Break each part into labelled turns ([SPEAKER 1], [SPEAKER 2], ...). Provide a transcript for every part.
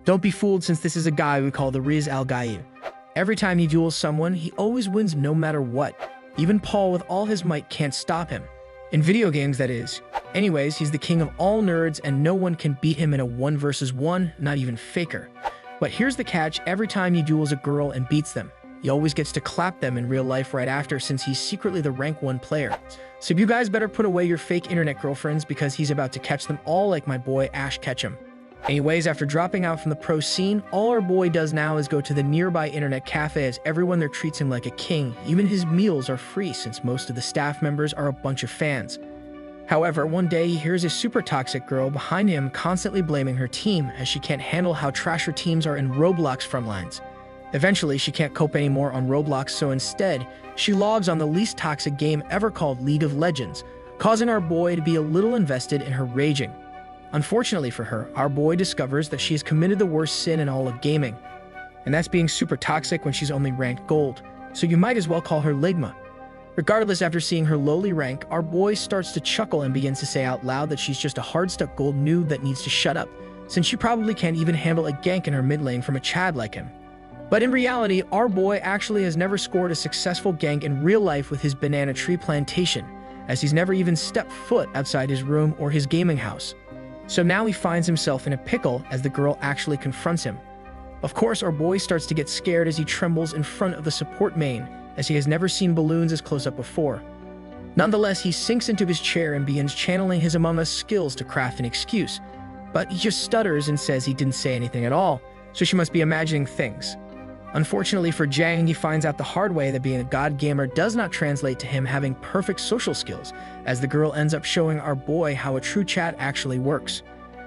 [SPEAKER 1] Don't be fooled, since this is a guy we call the Riz al-Gaib. Every time he duels someone, he always wins no matter what. Even Paul with all his might can't stop him. In video games, that is. Anyways, he's the king of all nerds and no one can beat him in a 1 versus 1, not even Faker. But here's the catch: every time he duels a girl and beats them, he always gets to clap them in real life right after, since he's secretly the rank 1 player. So you guys better put away your fake internet girlfriends, because he's about to catch them all like my boy Ash Ketchum. Anyways, after dropping out from the pro scene, all our boy does now is go to the nearby internet cafe, as everyone there treats him like a king. Even his meals are free, since most of the staff members are a bunch of fans. However, one day he hears a super toxic girl behind him constantly blaming her team, as she can't handle how trash her teams are in Roblox frontlines. Eventually, she can't cope anymore on Roblox, so instead, she logs on the least toxic game ever called League of Legends, causing our boy to be a little invested in her raging. Unfortunately for her, our boy discovers that she has committed the worst sin in all of gaming, and that's being super toxic when she's only ranked gold, so you might as well call her Ligma. Regardless, after seeing her lowly rank, our boy starts to chuckle and begins to say out loud that she's just a hard-stuck gold noob that needs to shut up, since she probably can't even handle a gank in her mid lane from a Chad like him. But in reality, our boy actually has never scored a successful gank in real life with his banana tree plantation, as he's never even stepped foot outside his room or his gaming house. So now he finds himself in a pickle as the girl actually confronts him. Of course, our boy starts to get scared as he trembles in front of the support main, as he has never seen balloons as close up before. Nonetheless, he sinks into his chair and begins channeling his Among Us skills to craft an excuse. But he just stutters and says he didn't say anything at all, so she must be imagining things. Unfortunately for Jang, he finds out the hard way that being a god gamer does not translate to him having perfect social skills, as the girl ends up showing our boy how a true chat actually works.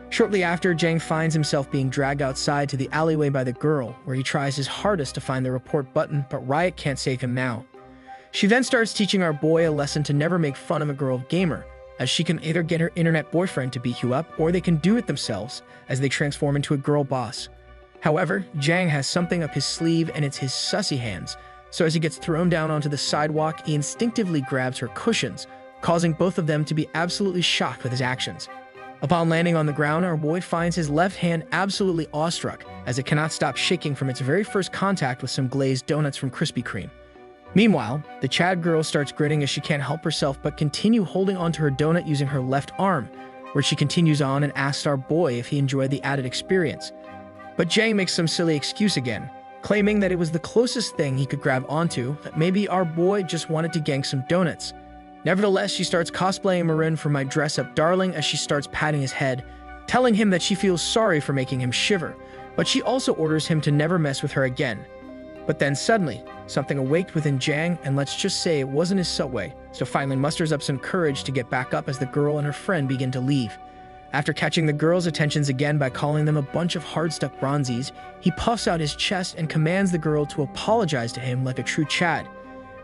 [SPEAKER 1] Shortly after, Jang finds himself being dragged outside to the alleyway by the girl, where he tries his hardest to find the report button, but Riot can't save him now. She then starts teaching our boy a lesson to never make fun of a girl gamer, as she can either get her internet boyfriend to beat you up, or they can do it themselves, as they transform into a girl boss. However, Jang has something up his sleeve, and it's his sussy hands, so as he gets thrown down onto the sidewalk, he instinctively grabs her cushions, causing both of them to be absolutely shocked with his actions. Upon landing on the ground, our boy finds his left hand absolutely awestruck, as it cannot stop shaking from its very first contact with some glazed donuts from Krispy Kreme. Meanwhile, the Chad girl starts gritting as she can't help herself but continue holding onto her donut using her left arm, where she continues on and asks our boy if he enjoyed the added experience. But Jang makes some silly excuse again, claiming that it was the closest thing he could grab onto, that maybe our boy just wanted to gank some donuts. Nevertheless, she starts cosplaying Marin for My Dress Up Darling as she starts patting his head, telling him that she feels sorry for making him shiver, but she also orders him to never mess with her again. But then suddenly, something awaked within Jang, and let's just say it wasn't his subway, so finally musters up some courage to get back up as the girl and her friend begin to leave. After catching the girls' attentions again by calling them a bunch of hard-stuck bronzies, he puffs out his chest and commands the girl to apologize to him like a true Chad.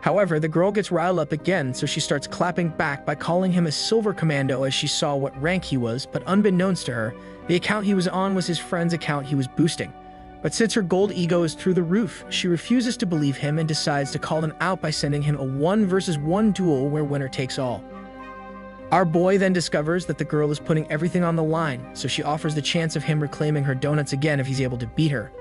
[SPEAKER 1] However, the girl gets riled up again, so she starts clapping back by calling him a silver commando as she saw what rank he was, but unbeknownst to her, the account he was on was his friend's account he was boosting. But since her gold ego is through the roof, she refuses to believe him and decides to call him out by sending him a 1 versus 1 duel where winner takes all. Our boy then discovers that the girl is putting everything on the line, so she offers the chance of him reclaiming her donuts again if he's able to beat her.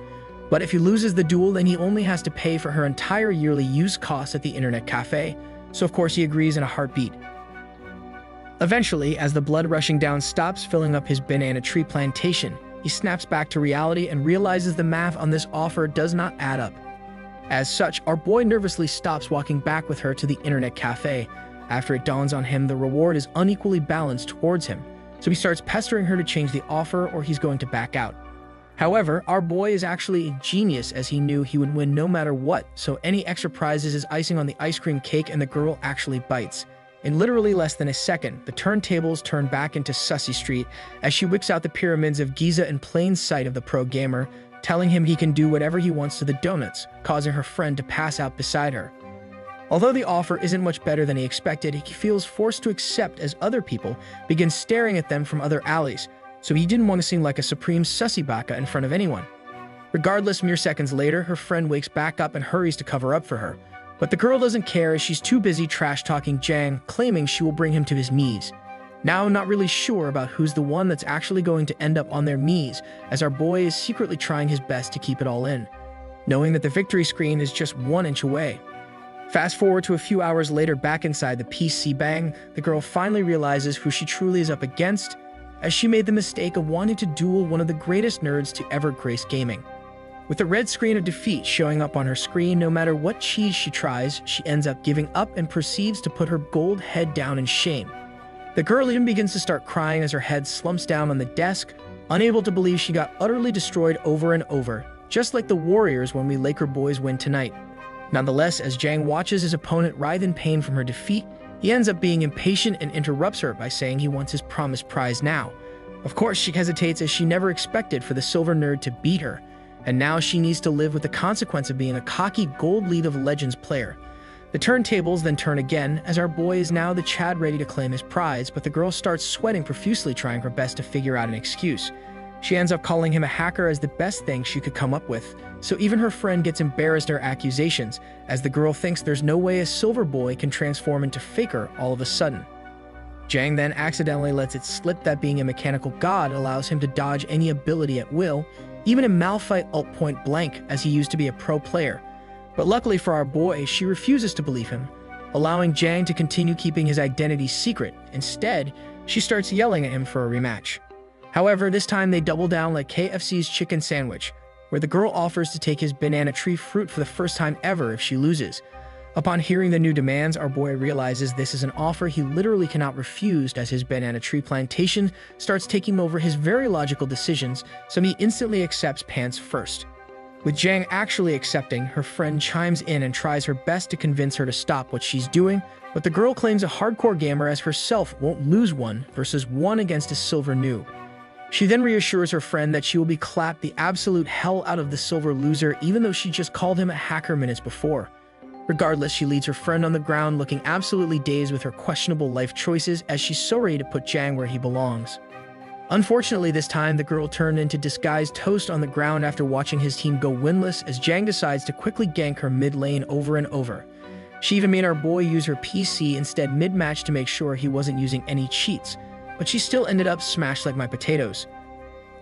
[SPEAKER 1] But if he loses the duel, then he only has to pay for her entire yearly use costs at the internet cafe, so of course he agrees in a heartbeat. Eventually, as the blood rushing down stops filling up his banana tree plantation, he snaps back to reality and realizes the math on this offer does not add up. As such, our boy nervously stops walking back with her to the internet cafe, after it dawns on him the reward is unequally balanced towards him, so he starts pestering her to change the offer or he's going to back out. However, our boy is actually a genius, as he knew he would win no matter what, so any extra prizes is icing on the ice cream cake, and the girl actually bites. In literally less than a second, the turntables turn back into Sussy Street as she whips out the pyramids of Giza in plain sight of the pro gamer, telling him he can do whatever he wants to the donuts, causing her friend to pass out beside her. Although the offer isn't much better than he expected, he feels forced to accept as other people begin staring at them from other alleys, so he didn't want to seem like a supreme sussy baka in front of anyone. Regardless, mere seconds later, her friend wakes back up and hurries to cover up for her. But the girl doesn't care, as she's too busy trash-talking Jang, claiming she will bring him to his knees. Now not really sure about who's the one that's actually going to end up on their knees, as our boy is secretly trying his best to keep it all in, knowing that the victory screen is just 1 inch away. Fast forward to a few hours later back inside the PC Bang, the girl finally realizes who she truly is up against, as she made the mistake of wanting to duel one of the greatest nerds to ever grace gaming. With the red screen of defeat showing up on her screen, no matter what cheese she tries, she ends up giving up and proceeds to put her gold head down in shame. The girl even begins to start crying as her head slumps down on the desk, unable to believe she got utterly destroyed over and over, just like the Warriors when we Laker boys win tonight. Nonetheless, as Jang watches his opponent writhe in pain from her defeat, he ends up being impatient and interrupts her by saying he wants his promised prize now. Of course, she hesitates as she never expected for the silver nerd to beat her, and now she needs to live with the consequence of being a cocky Gold League of Legends player. The turntables then turn again, as our boy is now the Chad ready to claim his prize, but the girl starts sweating profusely trying her best to figure out an excuse. She ends up calling him a hacker as the best thing she could come up with, so even her friend gets embarrassed at her accusations, as the girl thinks there's no way a silver boy can transform into Faker all of a sudden. Jang then accidentally lets it slip that being a mechanical god allows him to dodge any ability at will, even in Malphite ult point blank as he used to be a pro player. But luckily for our boy, she refuses to believe him, allowing Jang to continue keeping his identity secret. Instead, she starts yelling at him for a rematch. However, this time they double down like KFC's chicken sandwich, where the girl offers to take his banana tree fruit for the first time ever if she loses. Upon hearing the new demands, our boy realizes this is an offer he literally cannot refuse, as his banana tree plantation starts taking over his very logical decisions, so he instantly accepts pants first. With Jang actually accepting, her friend chimes in and tries her best to convince her to stop what she's doing, but the girl claims a hardcore gamer as herself won't lose 1 versus 1 against a silver noob. She then reassures her friend that she will be clapped the absolute hell out of the silver loser, even though she just called him a hacker minutes before. Regardless, she leads her friend on the ground looking absolutely dazed with her questionable life choices, as she's so ready to put Jang where he belongs. Unfortunately, this time the girl turned into disguised toast on the ground after watching his team go winless, as Jang decides to quickly gank her mid lane over and over. She even made our boy use her PC instead mid-match to make sure he wasn't using any cheats, but she still ended up smashed like my potatoes.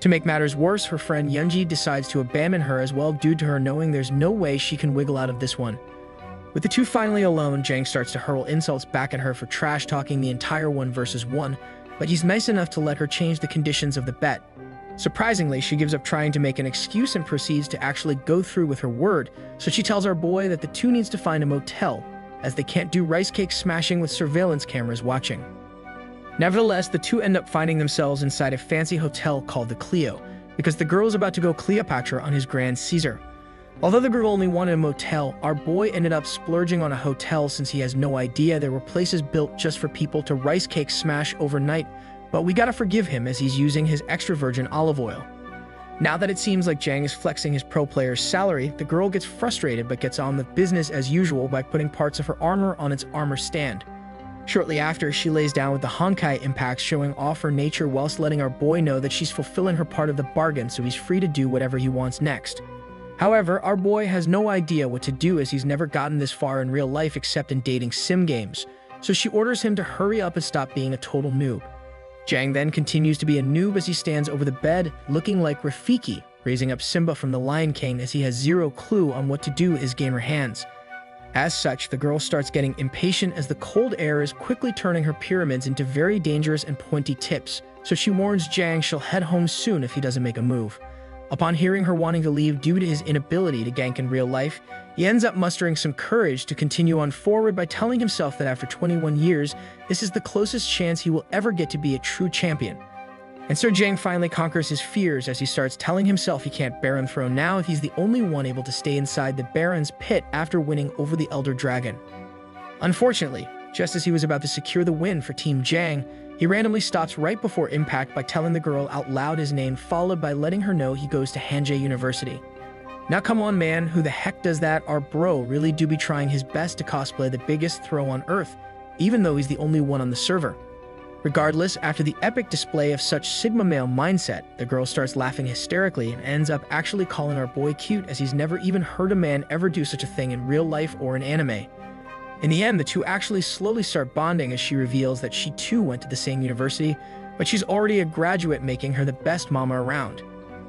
[SPEAKER 1] To make matters worse, her friend Yoonji decides to abandon her as well due to her knowing there's no way she can wiggle out of this one. With the two finally alone, Jang starts to hurl insults back at her for trash-talking the entire 1 versus 1, but he's nice enough to let her change the conditions of the bet. Surprisingly, she gives up trying to make an excuse and proceeds to actually go through with her word, so she tells our boy that the two needs to find a motel, as they can't do rice cake smashing with surveillance cameras watching. Nevertheless, the two end up finding themselves inside a fancy hotel called the Clio, because the girl is about to go Cleopatra on his Grand Caesar. Although the girl only wanted a motel, our boy ended up splurging on a hotel since he has no idea there were places built just for people to rice cake smash overnight, but we gotta forgive him as he's using his extra virgin olive oil. Now that it seems like Jang is flexing his pro player's salary, the girl gets frustrated but gets on with business as usual by putting parts of her armor on its armor stand. Shortly after, she lays down with the Honkai impacts, showing off her nature whilst letting our boy know that she's fulfilling her part of the bargain, so he's free to do whatever he wants next. However, our boy has no idea what to do as he's never gotten this far in real life except in dating sim games, so she orders him to hurry up and stop being a total noob. Jang then continues to be a noob as he stands over the bed, looking like Rafiki, raising up Simba from The Lion King, as he has zero clue on what to do with his gamer hands. As such, the girl starts getting impatient as the cold air is quickly turning her pyramids into very dangerous and pointy tips, so she warns Jang she'll head home soon if he doesn't make a move. Upon hearing her wanting to leave due to his inability to gank in real life, he ends up mustering some courage to continue on forward by telling himself that after 21 years, this is the closest chance he will ever get to be a true champion. And so Jang finally conquers his fears as he starts telling himself he can't Baron Throne now if he's the only one able to stay inside the Baron's pit after winning over the Elder Dragon. Unfortunately, just as he was about to secure the win for Team Jang, he randomly stops right before impact by telling the girl out loud his name, followed by letting her know he goes to Hanjae University. Now come on man, who the heck does that? Our bro really do be trying his best to cosplay the biggest throw on earth, even though he's the only one on the server. Regardless, after the epic display of such Sigma male mindset, the girl starts laughing hysterically and ends up actually calling our boy cute, as he's never even heard a man ever do such a thing in real life or in anime. In the end, the two actually slowly start bonding as she reveals that she too went to the same university, but she's already a graduate, making her the best mama around.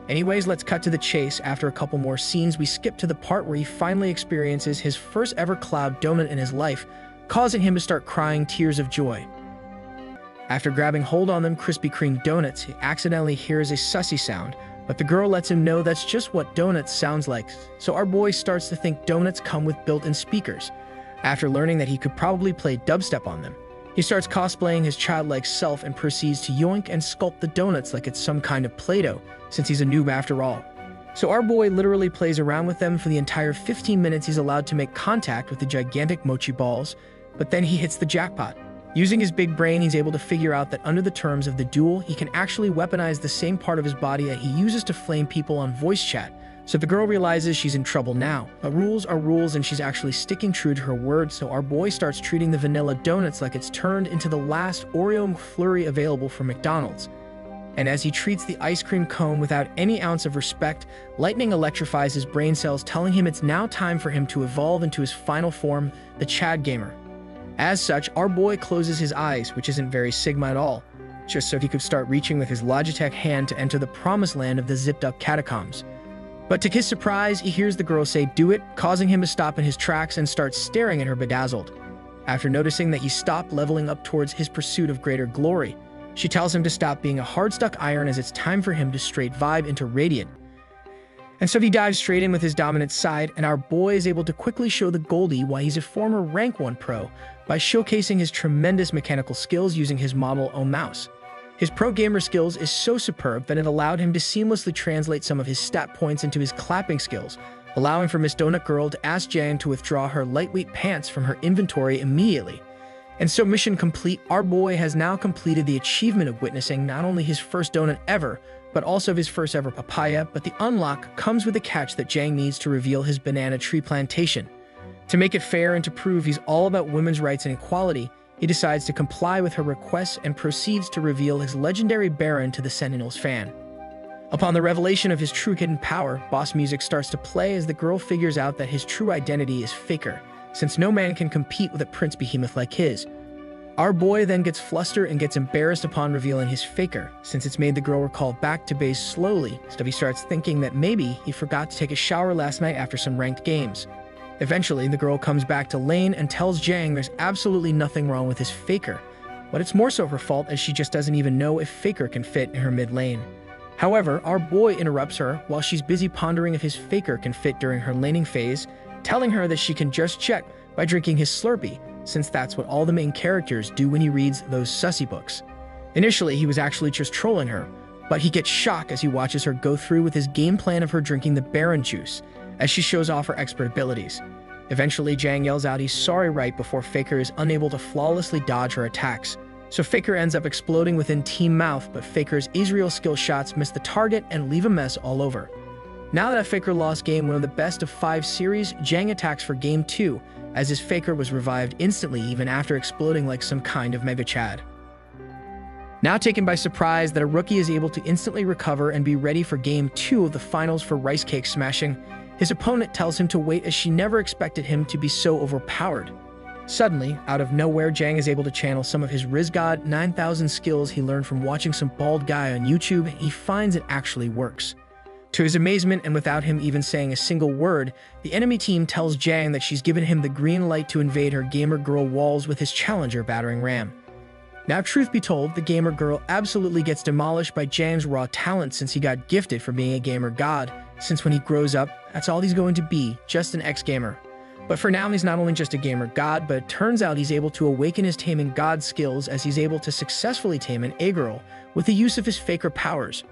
[SPEAKER 1] Anyways, let's cut to the chase. After a couple more scenes, we skip to the part where he finally experiences his first ever cloud donut in his life, causing him to start crying tears of joy. After grabbing hold on them Krispy Kreme donuts, he accidentally hears a sussy sound, but the girl lets him know that's just what donuts sounds like, so our boy starts to think donuts come with built-in speakers. After learning that he could probably play dubstep on them, he starts cosplaying his childlike self and proceeds to yoink and sculpt the donuts like it's some kind of Play-Doh, since he's a noob after all. So our boy literally plays around with them for the entire 15 minutes he's allowed to make contact with the gigantic mochi balls, but then he hits the jackpot. Using his big brain, he's able to figure out that under the terms of the duel, he can actually weaponize the same part of his body that he uses to flame people on voice chat. So the girl realizes she's in trouble now, but rules are rules and she's actually sticking true to her word, so our boy starts treating the vanilla donuts like it's turned into the last Oreo McFlurry available from McDonald's. And as he treats the ice cream cone without any ounce of respect, lightning electrifies his brain cells, telling him it's now time for him to evolve into his final form, the Chad Gamer. As such, our boy closes his eyes, which isn't very Sigma at all, just so he could start reaching with his Logitech hand to enter the promised land of the zipped-up catacombs. But to his surprise, he hears the girl say, "Do it," causing him to stop in his tracks and start staring at her bedazzled. After noticing that he stopped leveling up towards his pursuit of greater glory, she tells him to stop being a hard-stuck iron as it's time for him to straight vibe into Radiant. And so he dives straight in with his dominant side, and our boy is able to quickly show the Goldie why he's a former Rank 1 pro by showcasing his tremendous mechanical skills using his Model O mouse. His pro gamer skills is so superb that it allowed him to seamlessly translate some of his stat points into his clapping skills, allowing for Miss Donut Girl to ask Jang to withdraw her lightweight pants from her inventory immediately. And so mission complete, our boy has now completed the achievement of witnessing not only his first donut ever, but also his first ever papaya, but the unlock comes with a catch that Jang needs to reveal his banana tree plantation. To make it fair and to prove he's all about women's rights and equality, he decides to comply with her requests and proceeds to reveal his legendary Baron to the Sentinel's fan. Upon the revelation of his true hidden power, boss music starts to play as the girl figures out that his true identity is Faker, since no man can compete with a prince behemoth like his. Our boy then gets flustered and gets embarrassed upon revealing his Faker, since it's made the girl recall back to base slowly, so he starts thinking that maybe he forgot to take a shower last night after some ranked games. Eventually, the girl comes back to lane and tells Jang there's absolutely nothing wrong with his Faker, but it's more so her fault as she just doesn't even know if Faker can fit in her mid lane. However, our boy interrupts her while she's busy pondering if his Faker can fit during her laning phase, telling her that she can just check by drinking his Slurpee, since that's what all the main characters do when he reads those sussy books. Initially, he was actually just trolling her, but he gets shocked as he watches her go through with his game plan of her drinking the Baron juice, as she shows off her expert abilities. Eventually, Jang yells out he's sorry right before Faker is unable to flawlessly dodge her attacks, so Faker ends up exploding within Team Mouth, but Faker's Israel skill shots miss the target and leave a mess all over. Now that Faker lost game 1 of the best of 5 series, Jang attacks for game 2, as his Faker was revived instantly even after exploding like some kind of Mega Chad. Now taken by surprise that a rookie is able to instantly recover and be ready for game 2 of the finals for Rice Cake Smashing, his opponent tells him to wait as she never expected him to be so overpowered. Suddenly, out of nowhere, Jang is able to channel some of his Rizgod 9000 skills he learned from watching some bald guy on YouTube, and he finds it actually works. To his amazement, and without him even saying a single word, the enemy team tells Jang that she's given him the green light to invade her gamer girl walls with his challenger battering ram. Now, truth be told, the gamer girl absolutely gets demolished by Jang's raw talent since he got gifted for being a gamer god, since when he grows up, that's all he's going to be, just an ex-gamer. But for now, he's not only just a gamer god, but it turns out he's able to awaken his taming god skills as he's able to successfully tame an A-girl with the use of his Faker powers.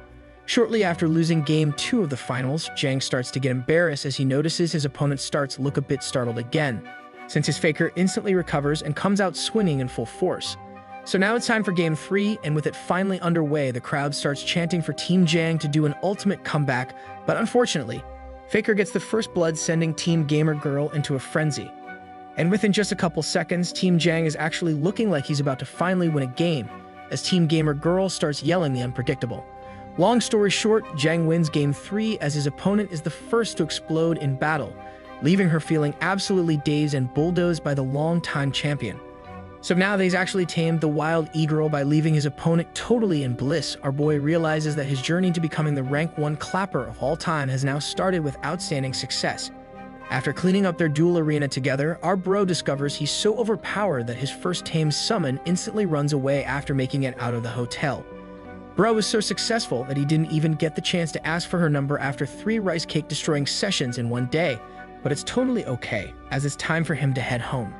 [SPEAKER 1] Shortly after losing game 2 of the finals, Jang starts to get embarrassed as he notices his opponent starts to look a bit startled again, since his Faker instantly recovers and comes out swinging in full force. So now it's time for game 3, and with it finally underway, the crowd starts chanting for Team Jang to do an ultimate comeback, but unfortunately, Faker gets the first blood, sending Team Gamer Girl into a frenzy. And within just a couple seconds, Team Jang is actually looking like he's about to finally win a game, as Team Gamer Girl starts yelling the unpredictable. Long story short, Jang wins game 3 as his opponent is the first to explode in battle, leaving her feeling absolutely dazed and bulldozed by the long-time champion. So now that he's actually tamed the wild e-girl by leaving his opponent totally in bliss, our boy realizes that his journey to becoming the rank 1 clapper of all time has now started with outstanding success. After cleaning up their duel arena together, our bro discovers he's so overpowered that his first tamed summon instantly runs away after making it out of the hotel. Bro is so successful that he didn't even get the chance to ask for her number after 3 rice cake destroying sessions in one day, but it's totally okay, as it's time for him to head home.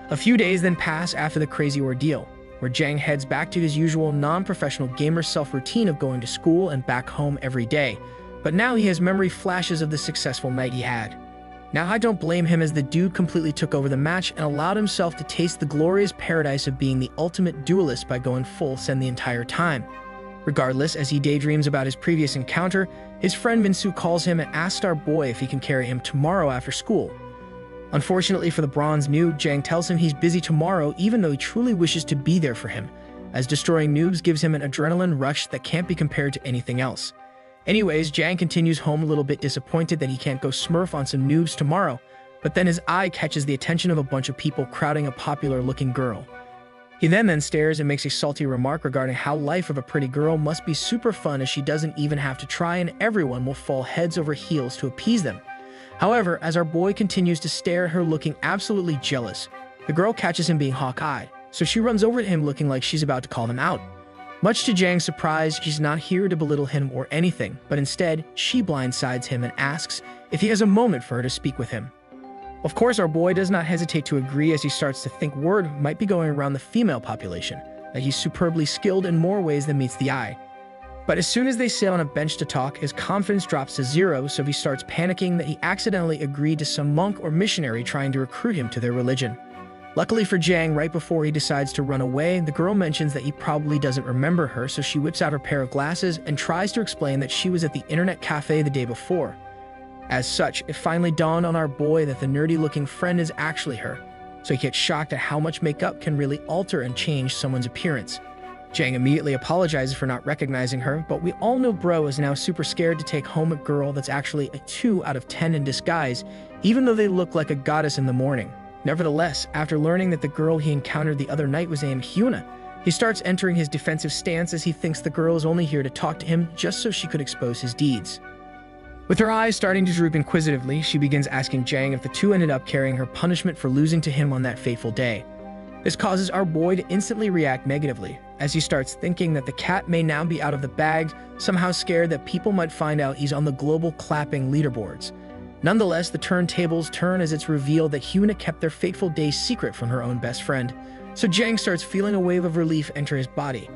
[SPEAKER 1] A few days then pass after the crazy ordeal, where Jang heads back to his usual non-professional gamer self-routine of going to school and back home every day, but now he has memory flashes of the successful night he had. Now I don't blame him, as the dude completely took over the match and allowed himself to taste the glorious paradise of being the ultimate duelist by going full send the entire time. Regardless, as he daydreams about his previous encounter, his friend Minsu calls him and asks our boy if he can carry him tomorrow after school. Unfortunately for the bronze noob, Jang tells him he's busy tomorrow even though he truly wishes to be there for him, as destroying noobs gives him an adrenaline rush that can't be compared to anything else. Anyways, Jang continues home a little bit disappointed that he can't go smurf on some noobs tomorrow, but then his eye catches the attention of a bunch of people crowding a popular-looking girl. He then stares and makes a salty remark regarding how life of a pretty girl must be super fun, as she doesn't even have to try and everyone will fall heads over heels to appease them. However, as our boy continues to stare at her looking absolutely jealous, the girl catches him being hawk-eyed, so she runs over to him looking like she's about to call him out. Much to Jang's surprise, she's not here to belittle him or anything, but instead, she blindsides him and asks if he has a moment for her to speak with him. Of course, our boy does not hesitate to agree, as he starts to think word might be going around the female population, that he's superbly skilled in more ways than meets the eye. But as soon as they sit on a bench to talk, his confidence drops to 0, so he starts panicking that he accidentally agreed to some monk or missionary trying to recruit him to their religion. Luckily for Jang, right before he decides to run away, the girl mentions that he probably doesn't remember her, so she whips out her pair of glasses and tries to explain that she was at the internet cafe the day before. As such, it finally dawned on our boy that the nerdy-looking friend is actually her, so he gets shocked at how much makeup can really alter and change someone's appearance. Jang immediately apologizes for not recognizing her, but we all know bro is now super scared to take home a girl that's actually a 2 out of 10 in disguise, even though they look like a goddess in the morning. Nevertheless, after learning that the girl he encountered the other night was named Hyuna, he starts entering his defensive stance, as he thinks the girl is only here to talk to him just so she could expose his deeds. With her eyes starting to droop inquisitively, she begins asking Jang if the two ended up carrying her punishment for losing to him on that fateful day. This causes our boy to instantly react negatively, as he starts thinking that the cat may now be out of the bag, somehow scared that people might find out he's on the global clapping leaderboards. Nonetheless, the turntables turn as it's revealed that Hyuna kept their fateful day secret from her own best friend, so Jang starts feeling a wave of relief enter his body.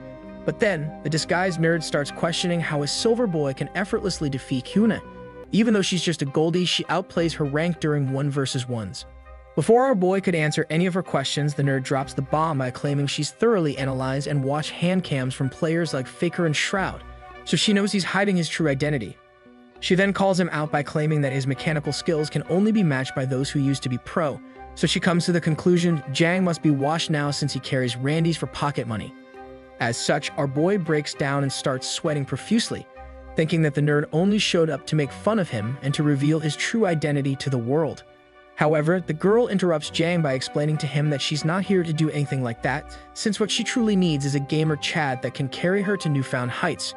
[SPEAKER 1] But then, the disguised nerd starts questioning how a silver boy can effortlessly defeat Hyuna. Even though she's just a goldie, she outplays her rank during 1 versus 1s. Before our boy could answer any of her questions, the nerd drops the bomb by claiming she's thoroughly analyzed and watched hand cams from players like Faker and Shroud, so she knows he's hiding his true identity. She then calls him out by claiming that his mechanical skills can only be matched by those who used to be pro, so she comes to the conclusion Jang must be washed now since he carries Randy's for pocket money. As such, our boy breaks down and starts sweating profusely, thinking that the nerd only showed up to make fun of him and to reveal his true identity to the world. However, the girl interrupts Jang by explaining to him that she's not here to do anything like that, since what she truly needs is a gamer Chad that can carry her to newfound heights.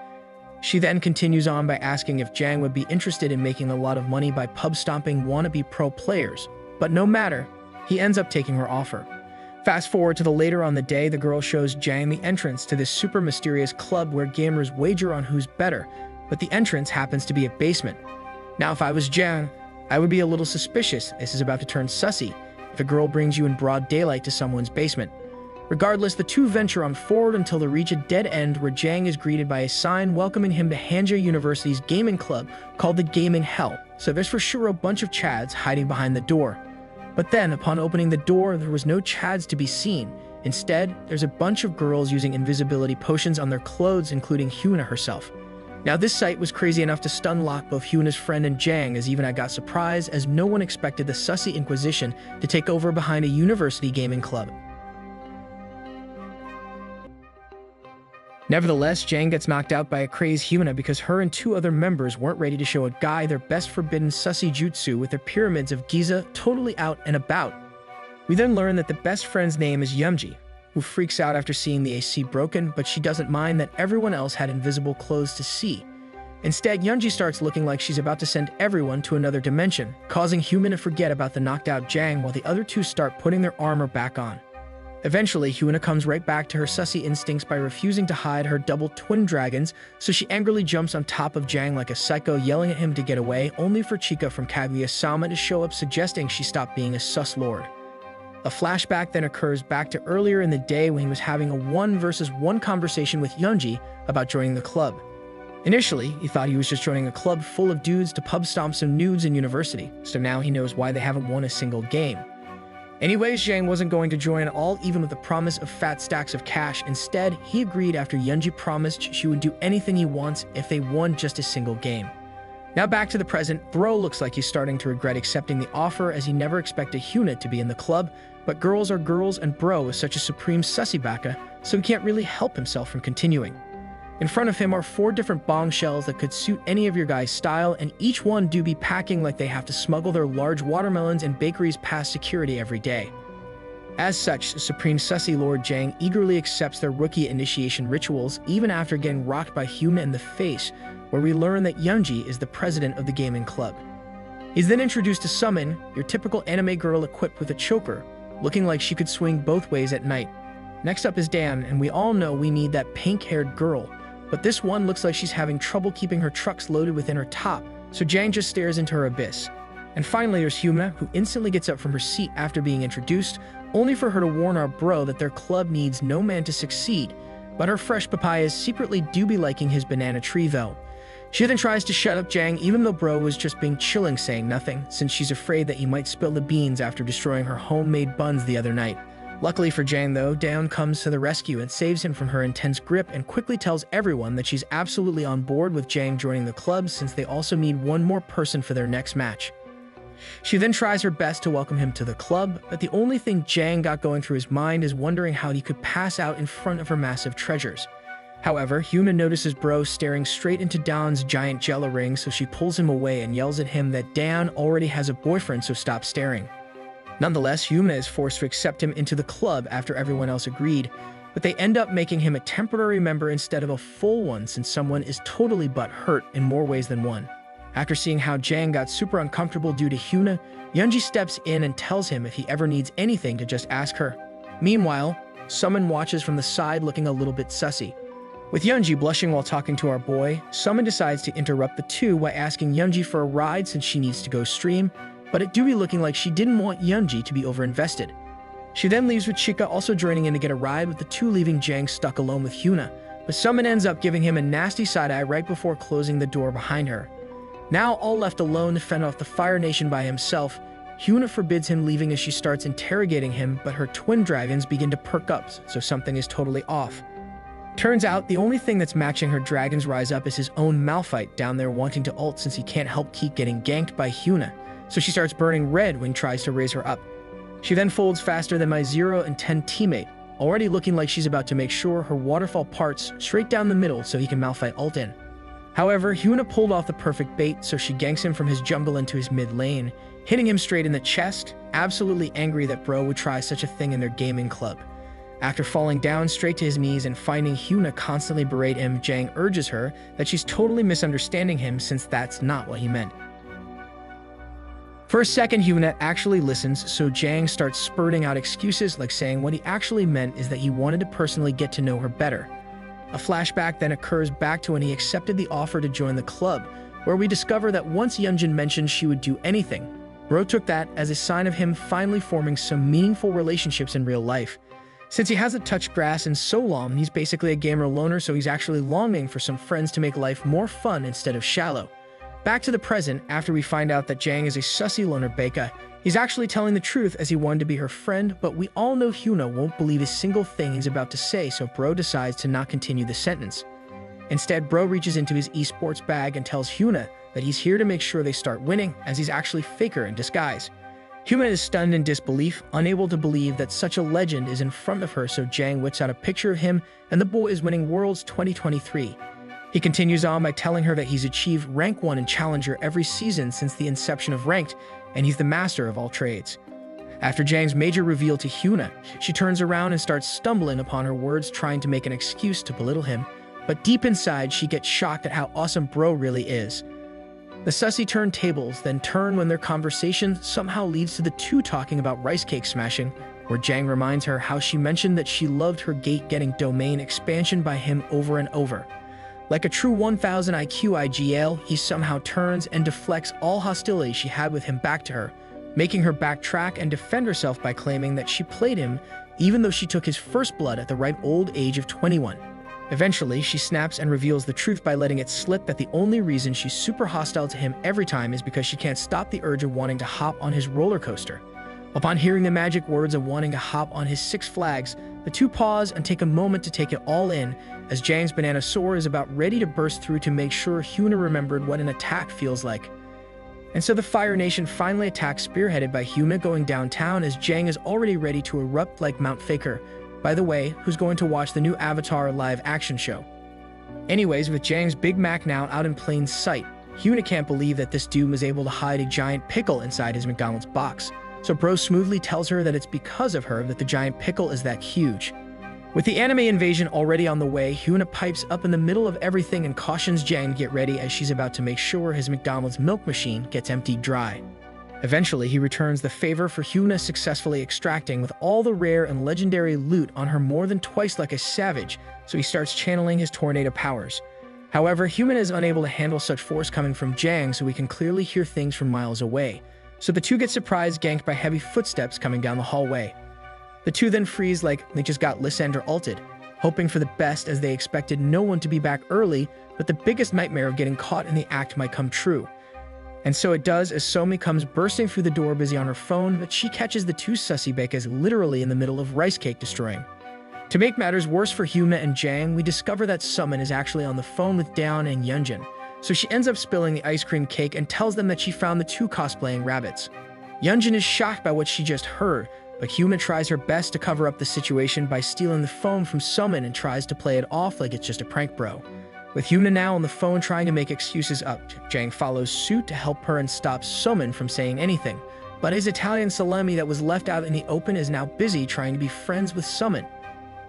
[SPEAKER 1] She then continues on by asking if Jang would be interested in making a lot of money by pub-stomping wannabe pro players, but no matter, he ends up taking her offer. Fast forward to the later on the day, the girl shows Jang the entrance to this super mysterious club where gamers wager on who's better, but the entrance happens to be a basement. Now, if I was Jang, I would be a little suspicious. This is about to turn sussy if a girl brings you in broad daylight to someone's basement. Regardless, the two venture on forward until they reach a dead end where Jang is greeted by a sign welcoming him to Hanja University's gaming club called the Gaming Hell, so there's for sure a bunch of Chads hiding behind the door. But then, upon opening the door, there was no Chads to be seen. Instead, there's a bunch of girls using invisibility potions on their clothes, including Hyuna herself. Now, this sight was crazy enough to stun lock both Hyuna's friend and Jang, as even I got surprised, as no one expected the sussy Inquisition to take over behind a university gaming club. Nevertheless, Jang gets knocked out by a crazed Hyuna because her and two other members weren't ready to show a guy their best forbidden sussy jutsu with their pyramids of Giza totally out and about. We then learn that the best friend's name is Yeonji, who freaks out after seeing the AC broken, but she doesn't mind that everyone else had invisible clothes to see. Instead, Yeonji starts looking like she's about to send everyone to another dimension, causing Hyuna to forget about the knocked out Jang while the other two start putting their armor back on. Eventually, Hyuna comes right back to her sussy instincts by refusing to hide her double twin dragons, so she angrily jumps on top of Jang like a psycho, yelling at him to get away, only for Chika from Kaguya-sama to show up suggesting she stop being a sus lord. A flashback then occurs back to earlier in the day when he was having a 1-versus-1 conversation with Yeonji about joining the club. Initially, he thought he was just joining a club full of dudes to pub stomp some nudes in university, so now he knows why they haven't won a single game. Anyways, Jang wasn't going to join at all, even with the promise of fat stacks of cash. Instead, he agreed after Yeonji promised she would do anything he wants if they won just a single game. Now back to the present, Bro looks like he's starting to regret accepting the offer as he never expected Hyuna to be in the club, but girls are girls and Bro is such a supreme sussy baka, so he can't really help himself from continuing. In front of him are 4 different bong shells that could suit any of your guys' style, and each one do be packing like they have to smuggle their large watermelons and bakeries past security every day. As such, Supreme Sussy Lord Jang eagerly accepts their rookie initiation rituals, even after getting rocked by Hyuna in the face, where we learn that Yeonji is the president of the gaming club. He's then introduced to Summon, your typical anime girl equipped with a choker, looking like she could swing both ways at night. Next up is Dan, and we all know we need that pink-haired girl, but this one looks like she's having trouble keeping her trucks loaded within her top, so Jang just stares into her abyss. And finally, there's Hyuna, who instantly gets up from her seat after being introduced, only for her to warn our bro that their club needs no man to succeed, but her fresh papayas secretly do be liking his banana tree though. She then tries to shut up Jang even though bro was just being chilling saying nothing, since she's afraid that he might spill the beans after destroying her homemade buns the other night. Luckily for Jang though, Daeon comes to the rescue and saves him from her intense grip and quickly tells everyone that she's absolutely on board with Jang joining the club since they also need one more person for their next match. She then tries her best to welcome him to the club, but the only thing Jang got going through his mind is wondering how he could pass out in front of her massive treasures. However, Hyuna notices Bro staring straight into Daeon's giant jello ring, so she pulls him away and yells at him that Daeon already has a boyfriend, so stop staring. Nonetheless, Hyuna is forced to accept him into the club after everyone else agreed, but they end up making him a temporary member instead of a full one since someone is totally butthurt in more ways than one. After seeing how Jang got super uncomfortable due to Hyuna, Yeonji steps in and tells him if he ever needs anything to just ask her. Meanwhile, Summon watches from the side looking a little bit sussy. With Yeonji blushing while talking to our boy, Summon decides to interrupt the two by asking Yeonji for a ride since she needs to go stream, but it do be looking like she didn't want Yeonji to be overinvested. She then leaves with Chika also joining in to get a ride, with the two leaving Jang stuck alone with Hyuna, but Summon ends up giving him a nasty side-eye right before closing the door behind her. Now all left alone to fend off the Fire Nation by himself, Hyuna forbids him leaving as she starts interrogating him, but her twin dragons begin to perk up, so something is totally off. Turns out the only thing that's matching her dragon's rise up is his own Malphite down there wanting to ult since he can't help keep getting ganked by Hyuna, so she starts burning red when he tries to raise her up. She then folds faster than my 0 and 10 teammate, already looking like she's about to make sure her waterfall parts straight down the middle so he can Malphite ult in. However, Hyuna pulled off the perfect bait, so she ganks him from his jungle into his mid lane, hitting him straight in the chest, absolutely angry that Bro would try such a thing in their gaming club. After falling down straight to his knees and finding Hyuna constantly berate him, Jang urges her that she's totally misunderstanding him since that's not what he meant. For a second, Hyuna actually listens, so Jang starts spurting out excuses like saying what he actually meant is that he wanted to personally get to know her better. A flashback then occurs back to when he accepted the offer to join the club, where we discover that once Yeonjin mentioned she would do anything, Bro took that as a sign of him finally forming some meaningful relationships in real life. Since he hasn't touched grass in so long, he's basically a gamer loner, so he's actually longing for some friends to make life more fun instead of shallow. Back to the present, after we find out that Jang is a sussy loner beka, he's actually telling the truth as he wanted to be her friend, but we all know Hyuna won't believe a single thing he's about to say, so Bro decides to not continue the sentence. Instead, Bro reaches into his esports bag and tells Hyuna that he's here to make sure they start winning, as he's actually Faker in disguise. Hyuna is stunned in disbelief, unable to believe that such a legend is in front of her, so Jang whips out a picture of him, and the boy is winning Worlds 2023. He continues on by telling her that he's achieved rank 1 in Challenger every season since the inception of Ranked, and he's the master of all trades. After Jang's major reveal to Hyuna, she turns around and starts stumbling upon her words, trying to make an excuse to belittle him, but deep inside she gets shocked at how awesome bro really is. The sussy turntables then turn when their conversation somehow leads to the two talking about rice cake smashing, where Jang reminds her how she mentioned that she loved her gate-getting domain expansion by him over and over. Like a true 1000 IQ IGL, he somehow turns and deflects all hostility she had with him back to her, making her backtrack and defend herself by claiming that she played him even though she took his first blood at the ripe old age of 21. Eventually, she snaps and reveals the truth by letting it slip that the only reason she's super hostile to him every time is because she can't stop the urge of wanting to hop on his roller coaster. Upon hearing the magic words of wanting to hop on his Six Flags, the two pause and take a moment to take it all in, as Jang's banana sword is about ready to burst through to make sure Hyuna remembered what an attack feels like. And so the Fire Nation finally attacks, spearheaded by Hyuna going downtown, as Jang is already ready to erupt like Mount Faker, by the way, who's going to watch the new Avatar live-action show. Anyways, with Jang's Big Mac now out in plain sight, Hyuna can't believe that this dude was able to hide a giant pickle inside his McDonald's box, so bro smoothly tells her that it's because of her that the giant pickle is that huge. With the anime invasion already on the way, Hyuna pipes up in the middle of everything and cautions Jang to get ready as she's about to make sure his McDonald's milk machine gets emptied dry. Eventually, he returns the favor for Hyuna successfully extracting with all the rare and legendary loot on her more than twice like a savage, so he starts channeling his tornado powers. However, Hyuna is unable to handle such force coming from Jang, so we can clearly hear things from miles away. So the two get surprised, ganked by heavy footsteps coming down the hallway. The two then freeze like they just got Lysander ulted, hoping for the best as they expected no one to be back early, but the biggest nightmare of getting caught in the act might come true. And so it does, as Somi comes bursting through the door busy on her phone, but she catches the two sussy bekas literally in the middle of rice cake destroying. To make matters worse for Hyuna and Jang, we discover that Summon is actually on the phone with Dawn and Yunjin, so she ends up spilling the ice cream cake and tells them that she found the two cosplaying rabbits. Yunjin is shocked by what she just heard, but Hyuna tries her best to cover up the situation by stealing the phone from Summon and tries to play it off like it's just a prank bro. With Hyuna now on the phone trying to make excuses up, Jang follows suit to help her and stops Summon from saying anything. But his Italian salami that was left out in the open is now busy trying to be friends with Summon.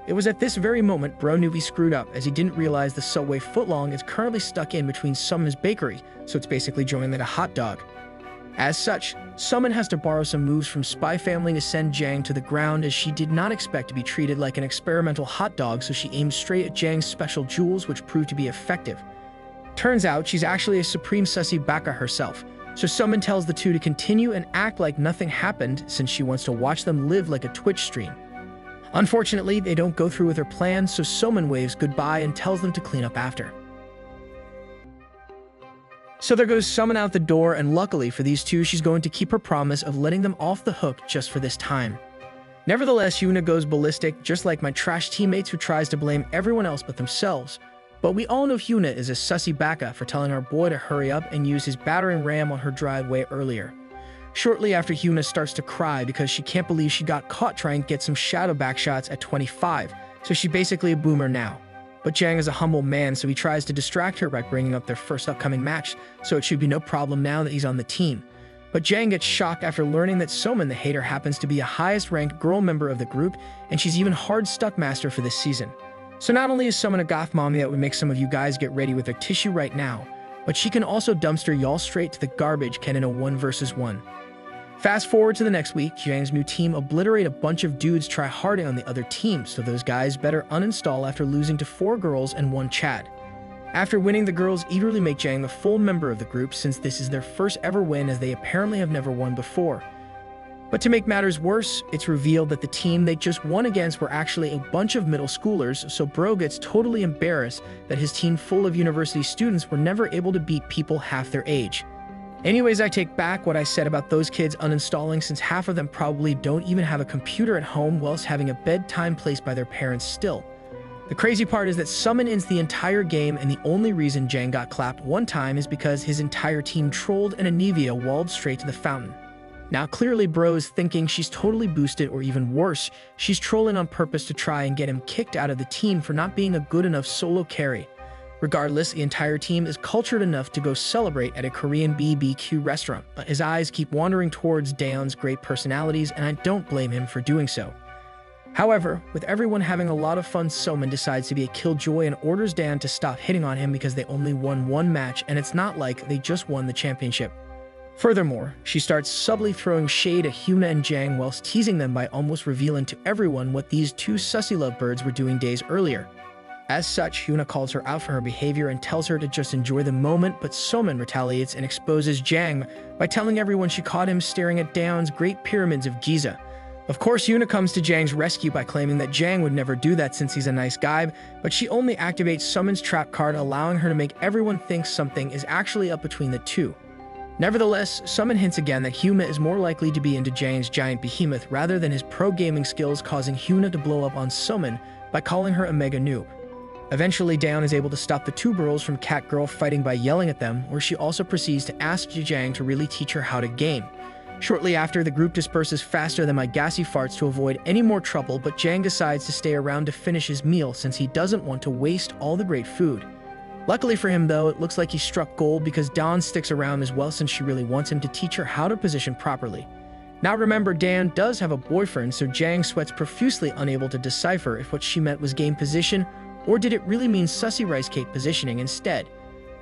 [SPEAKER 1] It was at this very moment bro knew he screwed up, as he didn't realize the subway footlong is currently stuck in between Summon's bakery, so it's basically joining like a hot dog. As such, Summon has to borrow some moves from Spy Family to send Jang to the ground, as she did not expect to be treated like an experimental hot dog, so she aims straight at Jang's special jewels, which proved to be effective. Turns out she's actually a supreme sussy baka herself, so Summon tells the two to continue and act like nothing happened, since she wants to watch them live like a Twitch stream. Unfortunately, they don't go through with her plan, so Summon waves goodbye and tells them to clean up after. So there goes Summon out the door, and luckily for these two, she's going to keep her promise of letting them off the hook just for this time. Nevertheless, Hyuna goes ballistic, just like my trash teammates who tries to blame everyone else but themselves. But we all know Hyuna is a sussy baka for telling our boy to hurry up and use his battering ram on her driveway earlier. Shortly after, Hyuna starts to cry because she can't believe she got caught trying to get some shadow backshots at 25, so she's basically a boomer now. But Jang is a humble man, so he tries to distract her by bringing up their first upcoming match, so it should be no problem now that he's on the team. But Jang gets shocked after learning that Soman the Hater happens to be a highest-ranked girl member of the group, and she's even hard stuck master for this season. So not only is Soman a goth mommy that would make some of you guys get ready with their tissue right now, but she can also dumpster y'all straight to the garbage can in a 1 versus 1. Fast forward to the next week, Jang's new team obliterate a bunch of dudes try-harding on the other team, so those guys better uninstall after losing to 4 girls and 1 Chad. After winning, the girls eagerly make Jang a full member of the group, since this is their first ever win, as they apparently have never won before. But to make matters worse, it's revealed that the team they just won against were actually a bunch of middle schoolers, so bro gets totally embarrassed that his team full of university students were never able to beat people half their age. Anyways, I take back what I said about those kids uninstalling, since half of them probably don't even have a computer at home whilst having a bedtime placed by their parents still. The crazy part is that Summon ends the entire game, and the only reason Jang got clapped one time is because his entire team trolled and Anivia walled straight to the fountain. Now clearly bro is thinking she's totally boosted, or even worse, she's trolling on purpose to try and get him kicked out of the team for not being a good enough solo carry. Regardless, the entire team is cultured enough to go celebrate at a Korean BBQ restaurant, but his eyes keep wandering towards Daeon's great personalities, and I don't blame him for doing so. However, with everyone having a lot of fun, Somin decides to be a killjoy and orders Daeon to stop hitting on him because they only won one match, and it's not like they just won the championship. Furthermore, she starts subtly throwing shade at Hyuna and Jang whilst teasing them by almost revealing to everyone what these two sussy lovebirds were doing days earlier. As such, Hyuna calls her out for her behavior and tells her to just enjoy the moment, but Somin retaliates and exposes Jang by telling everyone she caught him staring at Daeon's Great Pyramids of Giza. Of course, Hyuna comes to Jang's rescue by claiming that Jang would never do that since he's a nice guy, but she only activates Somin's trap card, allowing her to make everyone think something is actually up between the two. Nevertheless, Somin hints again that Hyuna is more likely to be into Jang's giant behemoth rather than his pro gaming skills, causing Hyuna to blow up on Somin by calling her a mega noob. Eventually, Daeon is able to stop the two girls from Cat Girl fighting by yelling at them, where she also proceeds to ask Jang to really teach her how to game. Shortly after, the group disperses faster than my gassy farts to avoid any more trouble, but Jang decides to stay around to finish his meal since he doesn't want to waste all the great food. Luckily for him though, it looks like he struck gold because Dawn sticks around as well since she really wants him to teach her how to position properly. Now remember, Daeon does have a boyfriend, so Jang sweats profusely, unable to decipher if what she meant was game position, or did it really mean sussy rice cake positioning instead?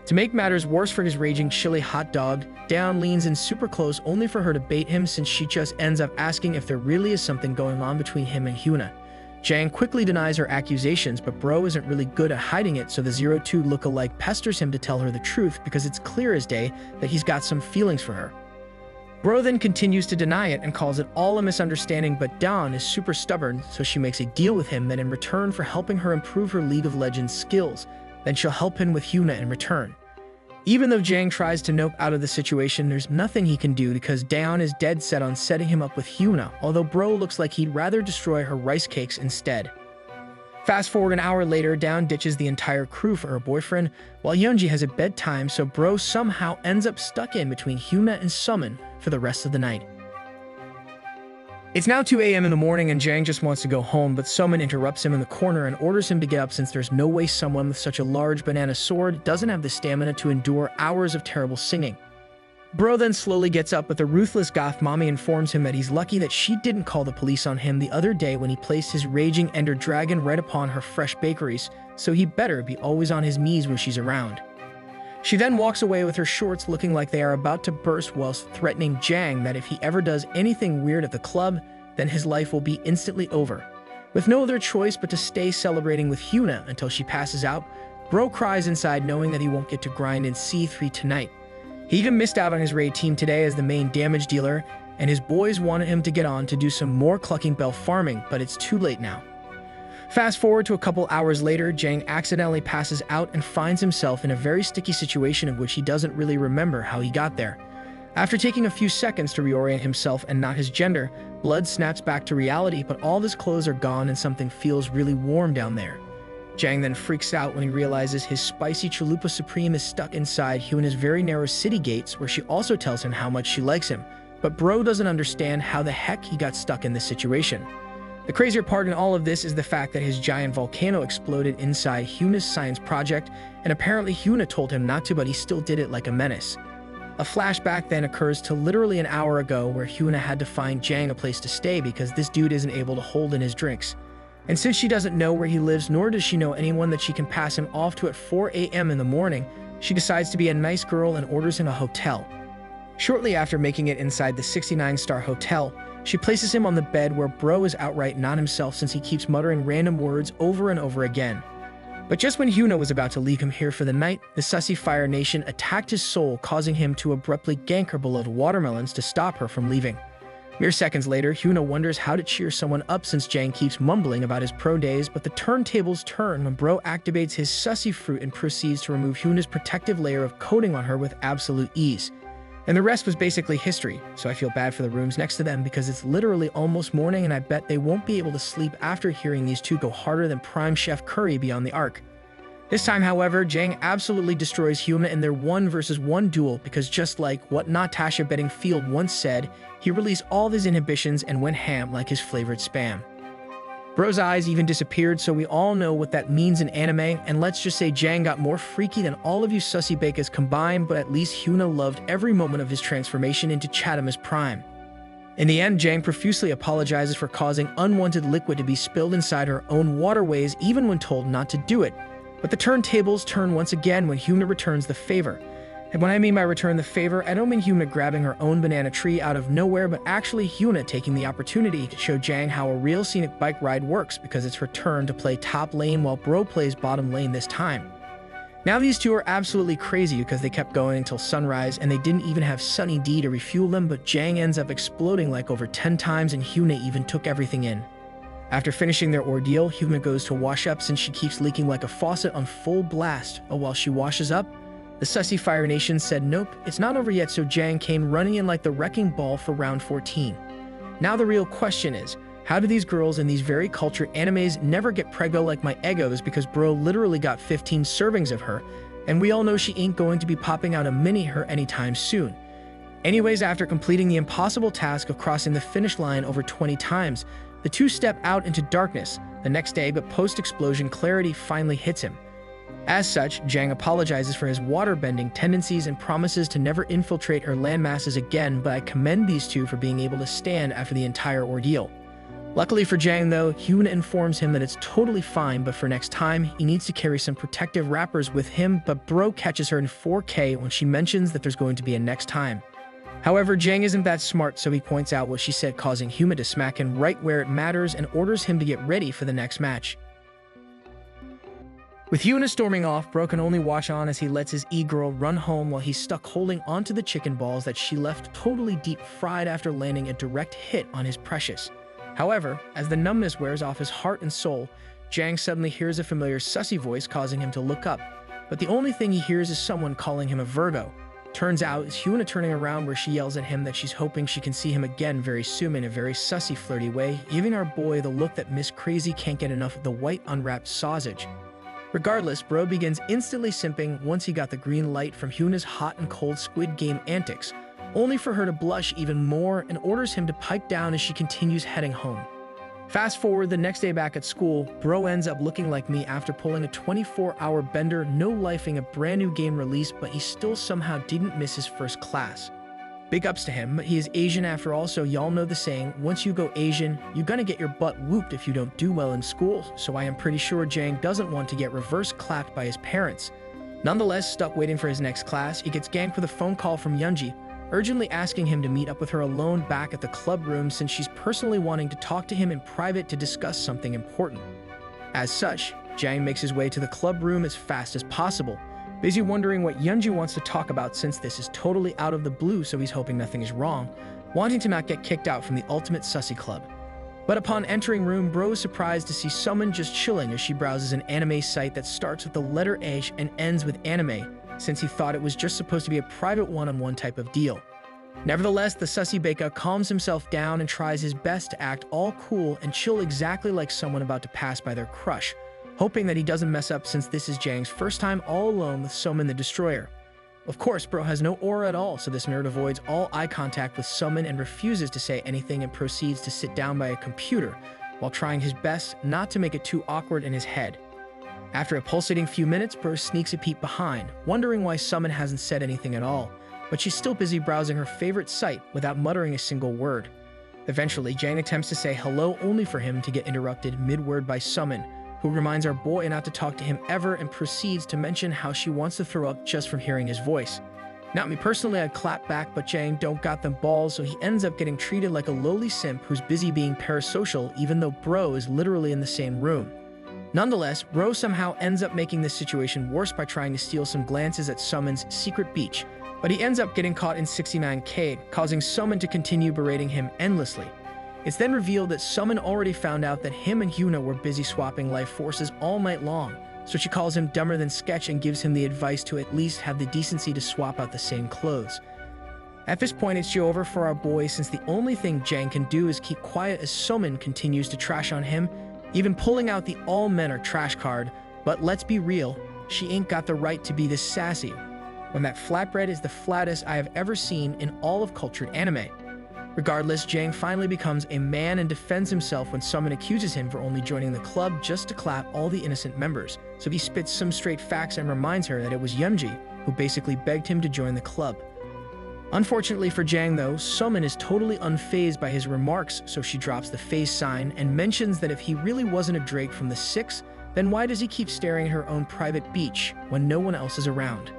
[SPEAKER 1] To make matters worse for his raging chili hot dog, Daeon leans in super close only for her to bait him, since she just ends up asking if there really is something going on between him and Hyuna. Jang quickly denies her accusations, but bro isn't really good at hiding it, so the 02 lookalike pesters him to tell her the truth because it's clear as day that he's got some feelings for her. Bro then continues to deny it and calls it all a misunderstanding, but Dawn is super stubborn, so she makes a deal with him that in return for helping her improve her League of Legends skills, then she'll help him with Hyuna in return. Even though Jang tries to nope out of the situation, there's nothing he can do because Daeon is dead set on setting him up with Hyuna, although bro looks like he'd rather destroy her rice cakes instead. Fast forward an hour later, Daeon ditches the entire crew for her boyfriend, while Yeonji has a bedtime, so bro somehow ends up stuck in between Hyuna and Somin for the rest of the night. It's now 2 a.m. in the morning and Jang just wants to go home, but Somin interrupts him in the corner and orders him to get up since there's no way someone with such a large banana sword doesn't have the stamina to endure hours of terrible singing. Bro then slowly gets up, but the ruthless goth mommy informs him that he's lucky that she didn't call the police on him the other day when he placed his raging ender dragon right upon her fresh bakeries, so he better be always on his knees when she's around. She then walks away with her shorts looking like they are about to burst whilst threatening Jang that if he ever does anything weird at the club, then his life will be instantly over. With no other choice but to stay celebrating with Hyuna until she passes out, Bro cries inside knowing that he won't get to grind in C3 tonight. He even missed out on his raid team today as the main damage dealer, and his boys wanted him to get on to do some more clucking bell farming, but it's too late now. Fast forward to a couple hours later, Jang accidentally passes out and finds himself in a very sticky situation in which he doesn't really remember how he got there. After taking a few seconds to reorient himself and not his gender, blood snaps back to reality, but all of his clothes are gone and something feels really warm down there. Jang then freaks out when he realizes his spicy chalupa supreme is stuck inside Hyuna's very narrow city gates, where she also tells him how much she likes him, but bro doesn't understand how the heck he got stuck in this situation. The crazier part in all of this is the fact that his giant volcano exploded inside Hyuna's science project, and apparently Hyuna told him not to, but he still did it like a menace. A flashback then occurs to literally an hour ago where Hyuna had to find Jang a place to stay because this dude isn't able to hold in his drinks. And since she doesn't know where he lives, nor does she know anyone that she can pass him off to at 4 a.m. in the morning, she decides to be a nice girl and orders him a hotel. Shortly after making it inside the 69-star hotel, she places him on the bed where bro is outright not himself since he keeps muttering random words over and over again. But just when Hyuna was about to leave him here for the night, the sussy Fire Nation attacked his soul, causing him to abruptly gank her beloved watermelons to stop her from leaving. Mere seconds later, Hyuna wonders how to cheer someone up since Jang keeps mumbling about his pro days, but the turntables turn when bro activates his sussy fruit and proceeds to remove Hyuna's protective layer of coating on her with absolute ease. And the rest was basically history, so I feel bad for the rooms next to them because it's literally almost morning and I bet they won't be able to sleep after hearing these two go harder than Prime Chef Curry beyond the arc. This time, however, Jang absolutely destroys Hyuna in their 1-versus-1 duel because just like what Natasha Bedingfield once said, he released all of his inhibitions and went ham like his flavored spam. Bro's eyes even disappeared, so we all know what that means in anime, and let's just say Jang got more freaky than all of you sussy bakas combined, but at least Hyuna loved every moment of his transformation into Chatamas Prime. In the end, Jang profusely apologizes for causing unwanted liquid to be spilled inside her own waterways even when told not to do it. But the turntables turn once again when Hyuna returns the favor. And when I mean by return the favor, I don't mean Hyuna grabbing her own banana tree out of nowhere, but actually Hyuna taking the opportunity to show Jang how a real scenic bike ride works because it's her turn to play top lane while Bro plays bottom lane this time. Now these two are absolutely crazy because they kept going until sunrise and they didn't even have Sunny D to refuel them, but Jang ends up exploding like over 10 times and Hyuna even took everything in. After finishing their ordeal, Hyuna goes to wash up since she keeps leaking like a faucet on full blast. Oh, while she washes up, the sussy Fire Nation said nope, it's not over yet, so Jang came running in like the wrecking ball for round 14. Now the real question is, how do these girls in these very cultured animes never get preggo like my Eggos because Bro literally got 15 servings of her, and we all know she ain't going to be popping out a mini her anytime soon. Anyways, after completing the impossible task of crossing the finish line over 20 times, the two step out into darkness the next day, but post-explosion clarity finally hits him. As such, Jang apologizes for his water-bending tendencies and promises to never infiltrate her landmasses again, but I commend these two for being able to stand after the entire ordeal. Luckily for Jang though, Hyuna informs him that it's totally fine, but for next time, he needs to carry some protective wrappers with him, but Bro catches her in 4K when she mentions that there's going to be a next time. However, Jang isn't that smart, so he points out what she said, causing Hyuna to smack him right where it matters and orders him to get ready for the next match. With Hyuna storming off, Bro can only watch on as he lets his e-girl run home while he's stuck holding onto the chicken balls that she left totally deep-fried after landing a direct hit on his precious. However, as the numbness wears off his heart and soul, Jang suddenly hears a familiar sussy voice causing him to look up, but the only thing he hears is someone calling him a Virgo. Turns out, it's Hyuna turning around where she yells at him that she's hoping she can see him again very soon in a very sussy flirty way, giving our boy the look that Miss Crazy can't get enough of the white unwrapped sausage. Regardless, Bro begins instantly simping once he got the green light from Hyuna's hot and cold Squid Game antics, only for her to blush even more and orders him to pipe down as she continues heading home. Fast forward the next day back at school, Bro ends up looking like me after pulling a 24-hour bender, no-lifing a brand new game release, but he still somehow didn't miss his first class. Big ups to him, but he is Asian after all, so y'all know the saying, once you go Asian, you're gonna get your butt whooped if you don't do well in school, so I am pretty sure Jang doesn't want to get reverse clapped by his parents. Nonetheless, stuck waiting for his next class, he gets ganked with a phone call from Yoonji, urgently asking him to meet up with her alone back at the club room since she's personally wanting to talk to him in private to discuss something important. As such, Jang makes his way to the club room as fast as possible, busy wondering what Yoonji wants to talk about since this is totally out of the blue, so he's hoping nothing is wrong, wanting to not get kicked out from the ultimate sussy club. But upon entering room, Bro is surprised to see Summon just chilling as she browses an anime site that starts with the letter H and ends with anime, since he thought it was just supposed to be a private one-on-one type of deal. Nevertheless, the sussy beka calms himself down and tries his best to act all cool and chill exactly like someone about to pass by their crush, hoping that he doesn't mess up since this is Jang's first time all alone with Summon the Destroyer. Of course, Bro has no aura at all, so this nerd avoids all eye contact with Summon and refuses to say anything and proceeds to sit down by a computer, while trying his best not to make it too awkward in his head. After a pulsating few minutes, Bro sneaks a peek behind, wondering why Summon hasn't said anything at all, but she's still busy browsing her favorite site without muttering a single word. Eventually, Jang attempts to say hello only for him to get interrupted mid-word by Summon, who reminds our boy not to talk to him ever and proceeds to mention how she wants to throw up just from hearing his voice. Now, me personally, I'd clap back, but Jang don't got them balls, so he ends up getting treated like a lowly simp who's busy being parasocial even though Bro is literally in the same room. Nonetheless, Bro somehow ends up making this situation worse by trying to steal some glances at Summon's secret beach, but he ends up getting caught in 60-man cave, causing Summon to continue berating him endlessly. It's then revealed that Summon already found out that him and Hyuna were busy swapping life forces all night long, so she calls him dumber than Sketch and gives him the advice to at least have the decency to swap out the same clothes. At this point, it's over for our boy since the only thing Jang can do is keep quiet as Summon continues to trash on him, even pulling out the all men are trash card, but let's be real, she ain't got the right to be this sassy, when that flatbread is the flattest I have ever seen in all of cultured anime. Regardless, Jang finally becomes a man and defends himself when someone accuses him for only joining the club just to clap all the innocent members. So he spits some straight facts and reminds her that it was Yeonji who basically begged him to join the club. Unfortunately for Jang though, Sumin is totally unfazed by his remarks, so she drops the face sign and mentions that if he really wasn't a Drake from the 6, then why does he keep staring at her own private beach when no one else is around?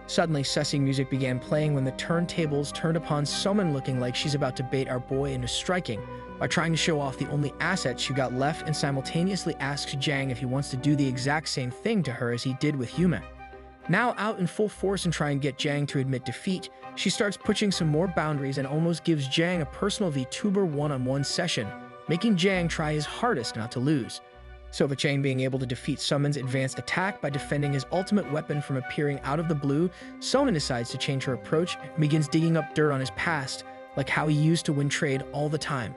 [SPEAKER 1] Suddenly, sussy music began playing when the turntables turned upon Sumin, looking like she's about to bait our boy into striking by trying to show off the only asset she got left, and simultaneously asks Jang if he wants to do the exact same thing to her as he did with Yuma. Now out in full force and trying to get Jang to admit defeat, she starts pushing some more boundaries and almost gives Jang a personal VTuber one-on-one session, making Jang try his hardest not to lose. So with Jang being able to defeat Sumin's advanced attack by defending his ultimate weapon from appearing out of the blue, Sumin decides to change her approach and begins digging up dirt on his past, like how he used to win trade all the time.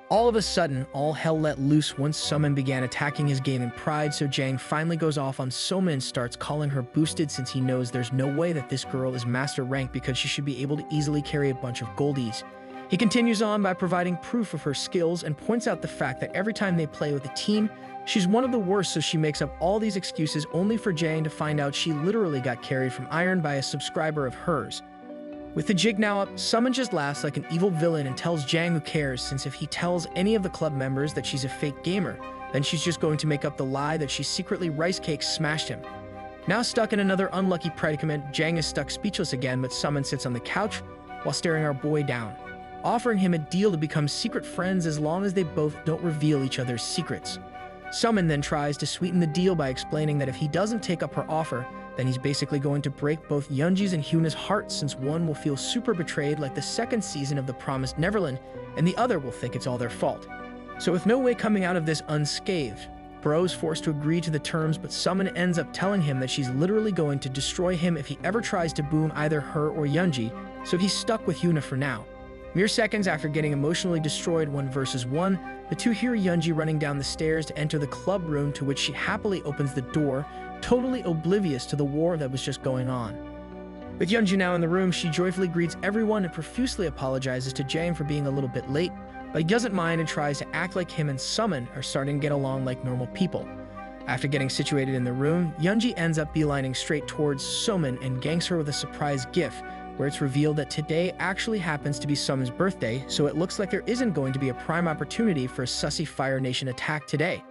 [SPEAKER 1] All of a sudden, all hell let loose once Sumin began attacking his gaming pride, so Jang finally goes off on Sumin and starts calling her boosted, since he knows there's no way that this girl is master rank because she should be able to easily carry a bunch of goldies. He continues on by providing proof of her skills and points out the fact that every time they play with a team, she's one of the worst, so she makes up all these excuses only for Jang to find out she literally got carried from Iron by a subscriber of hers. With the jig now up, Sumin just laughs like an evil villain and tells Jang who cares, since if he tells any of the club members that she's a fake gamer, then she's just going to make up the lie that she secretly rice cake smashed him. Now stuck in another unlucky predicament, Jang is stuck speechless again, but Sumin sits on the couch while staring our boy down, offering him a deal to become secret friends as long as they both don't reveal each other's secrets. Sumin then tries to sweeten the deal by explaining that if he doesn't take up her offer, then he's basically going to break both Yeonji's and Hyuna's hearts, since one will feel super betrayed like the second season of The Promised Neverland, and the other will think it's all their fault. So with no way coming out of this unscathed, Bro's forced to agree to the terms, but Sumin ends up telling him that she's literally going to destroy him if he ever tries to boom either her or Yeonji, so he's stuck with Hyuna for now. Mere seconds after getting emotionally destroyed 1 versus 1, the two hear Yeonji running down the stairs to enter the club room, to which she happily opens the door, totally oblivious to the war that was just going on. With Yeonji now in the room, she joyfully greets everyone and profusely apologizes to Jang for being a little bit late, but he doesn't mind and tries to act like him and Sumin are starting to get along like normal people. After getting situated in the room, Yeonji ends up beelining straight towards Sumin and ganks her with a surprise gift, where it's revealed that today actually happens to be Sumin's birthday, so it looks like there isn't going to be a prime opportunity for a sussy Fire Nation attack today.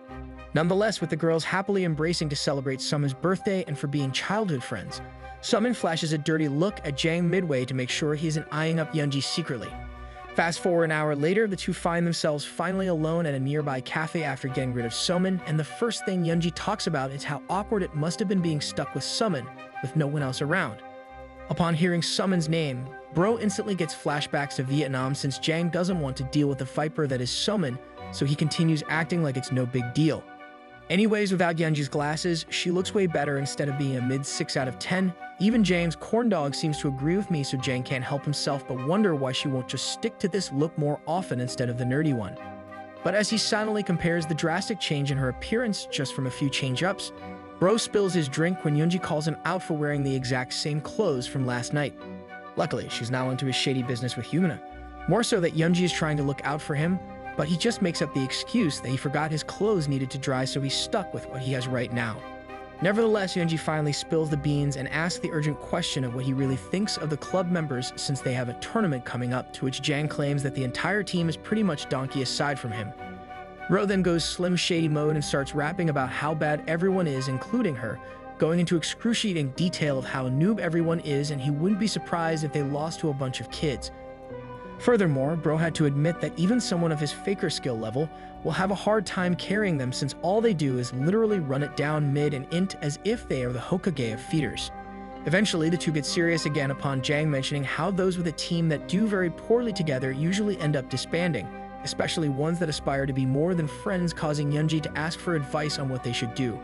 [SPEAKER 1] Nonetheless, with the girls happily embracing to celebrate Sumin's birthday and for being childhood friends, Sumin flashes a dirty look at Jang midway to make sure he isn't eyeing up Yeonji secretly. Fast forward an hour later, the two find themselves finally alone at a nearby cafe after getting rid of Sumin, and the first thing Yeonji talks about is how awkward it must have been being stuck with Sumin with no one else around. Upon hearing Sumin's name, Bro instantly gets flashbacks to Vietnam, since Jang doesn't want to deal with the viper that is Sumin, so he continues acting like it's no big deal. Anyways, without Yeonji's glasses, she looks way better instead of being a mid 6 out of 10. Even Jang's corn dog seems to agree with me, so Jang can't help himself but wonder why she won't just stick to this look more often instead of the nerdy one. But as he silently compares the drastic change in her appearance just from a few change-ups, Bro spills his drink when Yeonji calls him out for wearing the exact same clothes from last night. Luckily, she's now into his shady business with Hyuna. More so that Yeonji is trying to look out for him, but he just makes up the excuse that he forgot his clothes needed to dry, so he's stuck with what he has right now. Nevertheless, Yeonji finally spills the beans and asks the urgent question of what he really thinks of the club members, since they have a tournament coming up, to which Jang claims that the entire team is pretty much donkey aside from him. Ro then goes Slim Shady mode and starts rapping about how bad everyone is, including her, going into excruciating detail of how noob everyone is, and he wouldn't be surprised if they lost to a bunch of kids. Furthermore, Bro had to admit that even someone of his faker skill level will have a hard time carrying them, since all they do is literally run it down mid and int as if they are the Hokage of feeders. Eventually, the two get serious again upon Jang mentioning how those with a team that do very poorly together usually end up disbanding, especially ones that aspire to be more than friends, causing Yeonji to ask for advice on what they should do.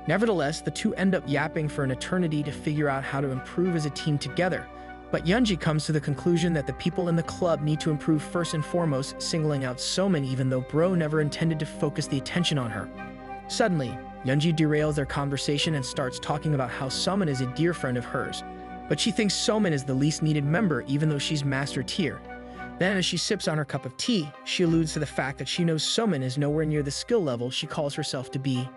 [SPEAKER 1] Nevertheless, the two end up yapping for an eternity to figure out how to improve as a team together, but Yeonji comes to the conclusion that the people in the club need to improve first and foremost, singling out Sumin even though Bro never intended to focus the attention on her. Suddenly, Yoonji derails their conversation and starts talking about how Summon is a dear friend of hers, but she thinks Somin is the least needed member even though she's master tier. Then as she sips on her cup of tea, she alludes to the fact that she knows Somin is nowhere near the skill level she calls herself to be.